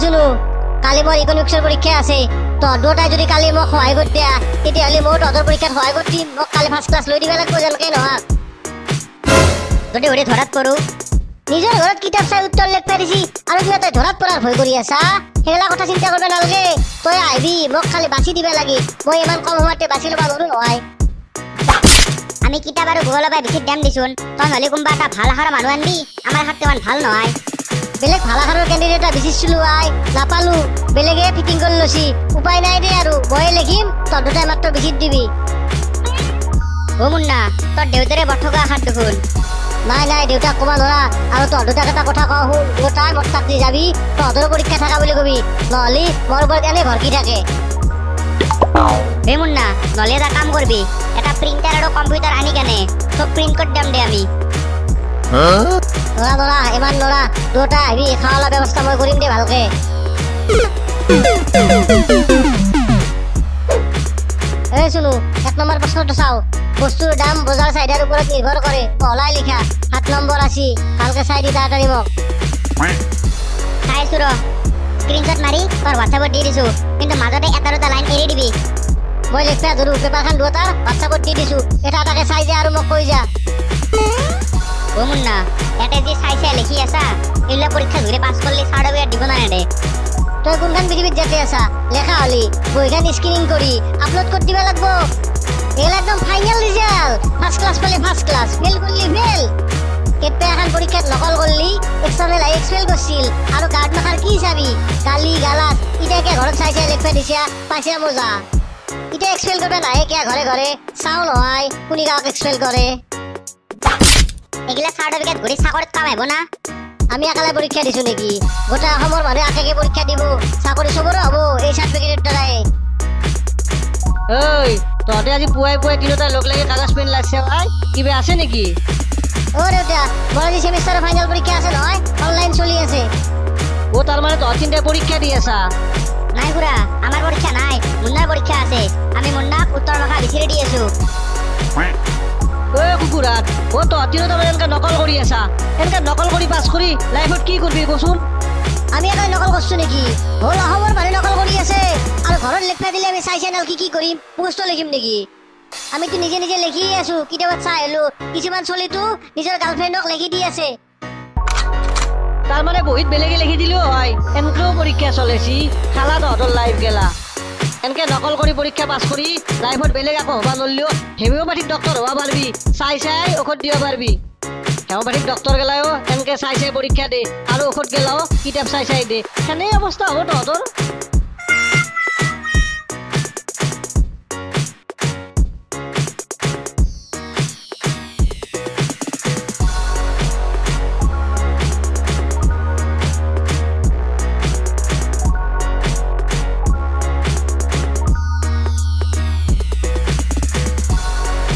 শুনো কালি মোৰ ইকনমিক্সৰ পৰীক্ষা আছে তহঁত দুটাই যদি কালি মোক সহায় কৰি দিয়া তেতিয়াহ'লে মই তহঁতৰ পৰীক্ষাত সহায় কৰি দিম মোক কালি ফাৰ্ষ্ট ক্লাছ লৈ দিব লাগিব যেনেকে নহয় যদি ওৰে ধৰাত পৰো নিজৰ ঘৰত কিতাপ চাই উত্তৰ লিখবা দিছি আৰু কিবা তই ধৰাত পৰাৰ ভয় কৰি আছা সেইগিলা কথা চিন্তা কৰিব নালাগে তই আহিবি মোক খালি বাছি দিবা লাগে মই ইমান কম সময়তে বাছি ল'ব নোৱাৰো নহয় আমি কিতাপ আৰু ভূগোলৰ পৰা বেছি দাম দিছোন তই নহ'লে কোনোবা এটা ভাল আখৰৰ মানুহ আনবি আমাৰ হাতটো ইমান ভাল নহয় বেলেগ ভাল আখৰৰ কেণ্ডিডেট এটা বিচাৰিছিলো আই নাপালো বেলেগে ফিটিং কৰি লৈছি উপায় নাই দে আৰু ময়ে লিখিম তই দুটাই মাত্ৰ বিচিত দিবি অ মুন্না তোৰ দেউতাৰে বঠকা আখাৰ দেখোন নাই নাই দেউতাক ক'ব নোৱাৰা আৰু তহঁত দুটাক এটা কথা কওঁ শুন গোটাই মোৰ তাক দি যাবি তহঁতৰো পৰীক্ষা থকা বুলি কবি নহ'লে মোৰ ওপৰত এনেই ভৰকি থাকে হে মুন্না নহ'লে এটা কাম কৰিবি এটা প্ৰিণ্টাৰ আৰু কম্পিউটাৰ আনি কেনে চব প্ৰিণ্ট কৰি দাম দে আমি নৰা ইমান নৰা দুটা আহিবি খাওয়া ব্যৱস্থা মই কৰিম দে ভালকে এই শুনো 1 নম্বৰ প্ৰশ্নটো চাও বস্তুৰ দাম বজাৰ চাহিদাৰ ওপৰত নিৰ্ভৰ কৰে পহলাই লিখা 7 নম্বৰ আছে ভালকে চাই দি তাড়াতাড়ি মোক চাইছো ৰ স্ক্ৰিনশ্বট মাৰি তোৰ হোৱাটছএপত দি দিছো কিন্তু মাজতে এটা দুটা লাইন এৰি দিবি মই লিখা ধৰো পেপাৰখন দুটা হোৱাটছএপত দি দিছো এটা এটাকে চাই যা আৰু মোক কৈ যা ও মুন্না এতে যে চাইছে লিখি আছা এইলা পৰীক্ষা ধরে পাস করলে সার্টিফিকেট দিব না এডে তুই কোনখান পৃথিবীত যেতে আছা লেখা হলি বইখান স্ক্রিনিং করি আপলোড করে দিবা লাগবো এলা একদম ফাইনাল রিজাল্ট ফার্স্ট ক্লাস পেলে ফার্স্ট ক্লাস ফেল করলি ফেল কেতে এখন পরীক্ষাত নকল করলি এক্সটারনাল আই এক্সপেল করছিল আর গার্ড মাখার কি চাবি গালি গালাত ইটাকে ঘরত চাইছে লিখবা দিছা পাইছা মজা ইটা এক্সপেল করবে না কে ঘরে ঘরে চাও নহয় কোনি গাওক এক্সপেল করে এগুলা সার্টিফিকেট ঘুরি চাকরিত কামাইব না আমি একালে পরীক্ষা দিছো নাকি গোটা অসমৰ মানুহে আকেকে পৰীক্ষা দিব চাকৰি চবৰে হ'ব এই সাৰ্টিফিকেটেৰ দ্বাৰাই ওই তহঁতে আজি পুৱাই পুৱাই তিনিটা লগ লাগি কাগজ পেন লাগছে ভাই কিবা আছে নেকি ও দেউতা মোৰ আজি সেমিষ্টাৰৰ ফাইনাল পৰীক্ষা আছে নহয় অনলাইন চলি আছে ও তাৰ মানে তহঁত তিনিটা পৰীক্ষা দি আছা নাই খুৰা আমাৰ পৰীক্ষা নাই মুন্নাৰ পৰীক্ষা আছে আমি মুন্নাক উত্তৰ ভাষা বিচাৰি দি আছো ও কুকুৰাত ও তহঁত তিনিটা এনেকা নকল কৰি আছা এনেকা নকল কৰি পাছ কৰি লাইফত কি কৰিবি কচোন আমি একাই নকল কৰছো নাকি হল অসমৰ মানুহ নকল কৰি আছে আৰু ঘৰত লিখা দিলে আমি চাই চেনেল কি কৰিম পোষ্ট লিখিম নেকি আমিতো নিজে নিজে লিখি আছো কিতাপত চাই হলো কিছুমান চলিতো নিজৰ গাৰ্লফ্ৰেণ্ডক লিখি দি আছে তাৰ মানে বহিত বেলেগে লিখি দিলেও হয় এনেকেও পৰীক্ষা চলেছি খালা তহঁতৰ লাইফ গেলা এনেকে নকল কৰি পৰীক্ষা পাছ কৰি লাইফত বেলেগ আকৌ হবা নললেও হেমিওপ্যাথিক ডক্টৰ হবা পাৰবি চাই চাই ঔষধ দিব পাৰবি হেমিওপ্যাথিক ডক্টৰ গেলাও এনেকে চাই চাই পৰীক্ষা দে আৰু ঔষধ গেলাও কিতাপ চাই চাই দে সেনে অৱস্থা হ'ব তহঁতৰ